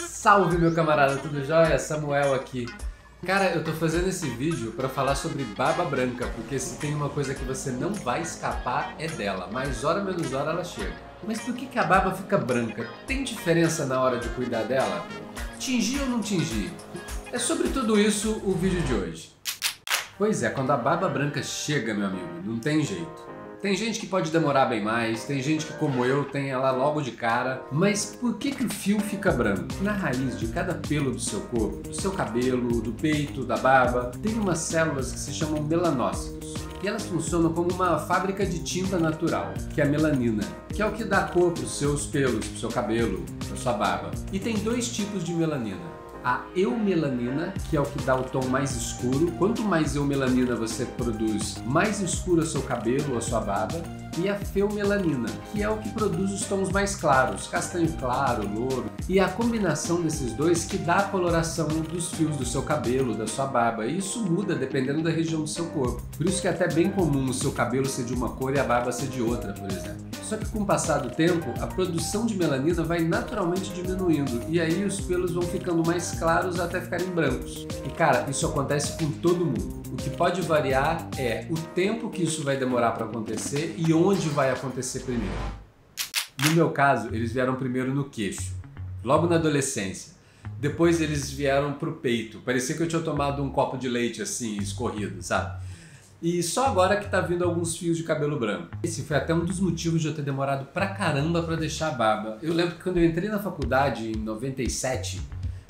Salve, meu camarada, tudo jóia? Samuel aqui. Cara, eu tô fazendo esse vídeo pra falar sobre baba branca, porque se tem uma coisa que você não vai escapar é dela, mais hora menos hora ela chega. Mas por que a baba fica branca? Tem diferença na hora de cuidar dela? Tingir ou não tingir? É sobre tudo isso o vídeo de hoje. Pois é, quando a baba branca chega, meu amigo, não tem jeito. Tem gente que pode demorar bem mais, tem gente que, como eu, tem ela logo de cara. Mas por que o fio fica branco? Na raiz de cada pelo do seu corpo, do seu cabelo, do peito, da barba, tem umas células que se chamam melanócitos. E elas funcionam como uma fábrica de tinta natural, que é a melanina, que é o que dá cor para os seus pelos, para o seu cabelo, para sua barba. E tem dois tipos de melanina. A eumelanina, que é o que dá o tom mais escuro. Quanto mais eumelanina você produz, mais escuro é o seu cabelo ou a sua barba. E a feumelanina, que é o que produz os tons mais claros, castanho claro, louro. E a combinação desses dois que dá a coloração dos fios do seu cabelo, da sua barba. E isso muda dependendo da região do seu corpo. Por isso que é até bem comum o seu cabelo ser de uma cor e a barba ser de outra, por exemplo. Só que com o passar do tempo, a produção de melanina vai naturalmente diminuindo. E aí os pelos vão ficando mais claros até ficarem brancos. E cara, isso acontece com todo mundo. O que pode variar é o tempo que isso vai demorar para acontecer e onde vai acontecer primeiro. No meu caso, eles vieram primeiro no queixo, logo na adolescência. Depois eles vieram pro peito. Parecia que eu tinha tomado um copo de leite assim, escorrido, sabe? E só agora que tá vindo alguns fios de cabelo branco. Esse foi até um dos motivos de eu ter demorado pra caramba pra deixar a barba. Eu lembro que quando eu entrei na faculdade em 97,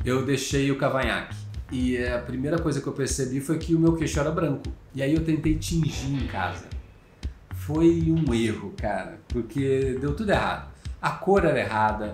eu deixei o cavanhaque. E a primeira coisa que eu percebi foi que o meu queixo era branco. E aí eu tentei tingir em casa. Foi um erro, cara, porque deu tudo errado. A cor era errada,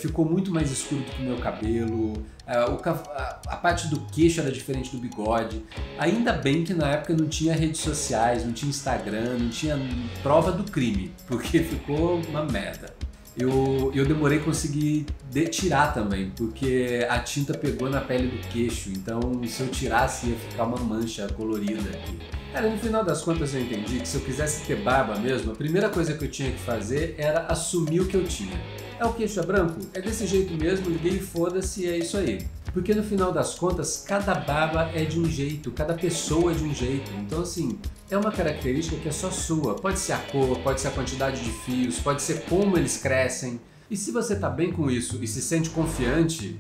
ficou muito mais escuro do que o meu cabelo, a parte do queixo era diferente do bigode. Ainda bem que na época não tinha redes sociais, não tinha Instagram, não tinha prova do crime, porque ficou uma merda. Eu demorei a conseguir tirar também, porque a tinta pegou na pele do queixo, então se eu tirasse ia ficar uma mancha colorida aqui. Cara, no final das contas eu entendi que se eu quisesse ter barba mesmo, a primeira coisa que eu tinha que fazer era assumir o que eu tinha. É o queixo é branco? É desse jeito mesmo, liguei e foda-se, é isso aí. Porque no final das contas, cada barba é de um jeito, cada pessoa é de um jeito. Então assim, é uma característica que é só sua. Pode ser a cor, pode ser a quantidade de fios, pode ser como eles crescem. E se você tá bem com isso e se sente confiante...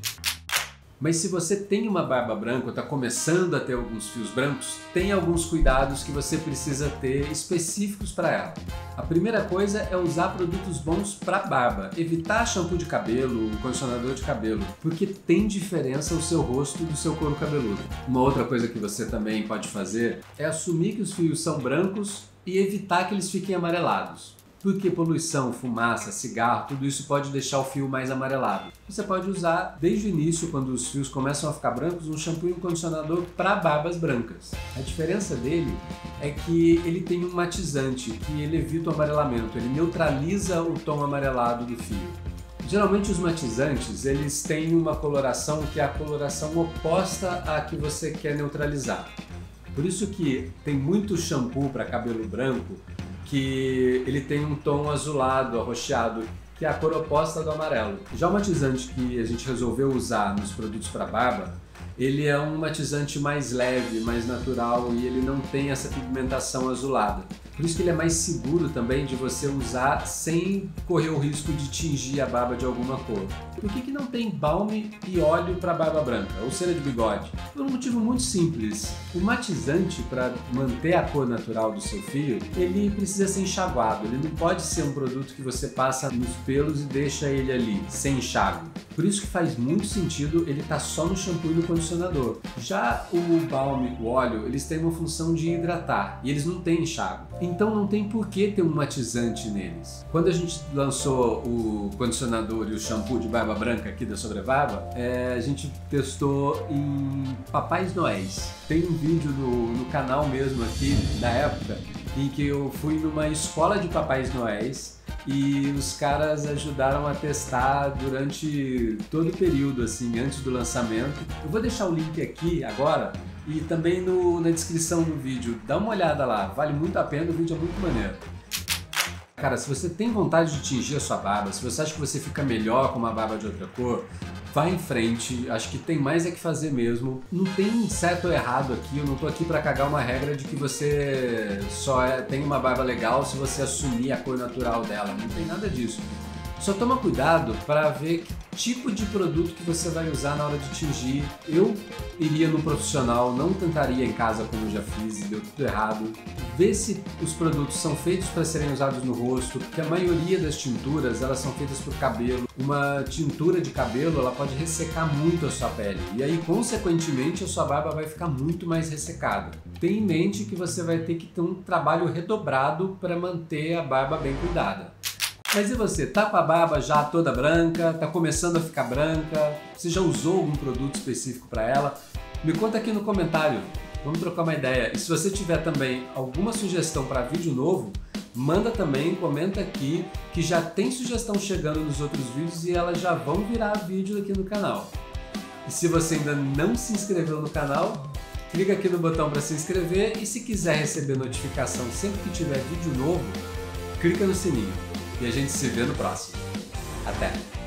Mas se você tem uma barba branca ou está começando a ter alguns fios brancos, tem alguns cuidados que você precisa ter específicos para ela. A primeira coisa é usar produtos bons para barba. Evitar shampoo de cabelo, condicionador de cabelo, porque tem diferença o seu rosto do seu couro cabeludo. Uma outra coisa que você também pode fazer é assumir que os fios são brancos e evitar que eles fiquem amarelados. Porque poluição, fumaça, cigarro, tudo isso pode deixar o fio mais amarelado. Você pode usar, desde o início, quando os fios começam a ficar brancos, um shampoo e um condicionador para barbas brancas. A diferença dele é que ele tem um matizante, que ele evita o amarelamento, ele neutraliza o tom amarelado do fio. Geralmente os matizantes, eles têm uma coloração que é a coloração oposta à que você quer neutralizar. Por isso que tem muito shampoo para cabelo branco que ele tem um tom azulado, arroxeado, que é a cor oposta do amarelo. Já o matizante que a gente resolveu usar nos produtos para barba, ele é um matizante mais leve, mais natural e ele não tem essa pigmentação azulada. Por isso que ele é mais seguro também de você usar sem correr o risco de tingir a barba de alguma cor. Por que não tem balme e óleo para barba branca, ou cera de bigode? Por um motivo muito simples. O matizante, para manter a cor natural do seu fio, ele precisa ser enxaguado. Ele não pode ser um produto que você passa nos pelos e deixa ele ali, sem enxágue. Por isso que faz muito sentido ele estar só no shampoo e no condicionador. Já o balme, o óleo, eles têm uma função de hidratar e eles não têm enxágue. Então não tem por que ter um matizante neles. Quando a gente lançou o condicionador e o shampoo de barba branca aqui da Sobrebarba, a gente testou em Papais Noéis. Tem um vídeo no canal mesmo aqui, da época, em que eu fui numa escola de Papais Noéis e os caras ajudaram a testar durante todo o período, assim, antes do lançamento. Eu vou deixar o link aqui agora e também na descrição do vídeo. Dá uma olhada lá, vale muito a pena, o vídeo é muito maneiro. Cara, se você tem vontade de tingir a sua barba, se você acha que você fica melhor com uma barba de outra cor, vá em frente, acho que tem mais é que fazer mesmo. Não tem certo ou errado aqui, eu não tô aqui pra cagar uma regra de que você só tem uma barba legal se você assumir a cor natural dela, não tem nada disso. Só toma cuidado para ver que tipo de produto que você vai usar na hora de tingir. Eu iria no profissional, não tentaria em casa como eu já fiz e deu tudo errado. Vê se os produtos são feitos para serem usados no rosto, porque a maioria das tinturas elas são feitas para o cabelo. Uma tintura de cabelo ela pode ressecar muito a sua pele e aí consequentemente a sua barba vai ficar muito mais ressecada. Tenha em mente que você vai ter que ter um trabalho redobrado para manter a barba bem cuidada. Mas e você, tá com a barba já toda branca, tá começando a ficar branca, você já usou algum produto específico para ela? Me conta aqui no comentário, vamos trocar uma ideia. E se você tiver também alguma sugestão para vídeo novo, manda também, comenta aqui que já tem sugestão chegando nos outros vídeos e elas já vão virar vídeo aqui no canal. E se você ainda não se inscreveu no canal, clica aqui no botão para se inscrever e se quiser receber notificação sempre que tiver vídeo novo, clica no sininho. E a gente se vê no próximo. Até!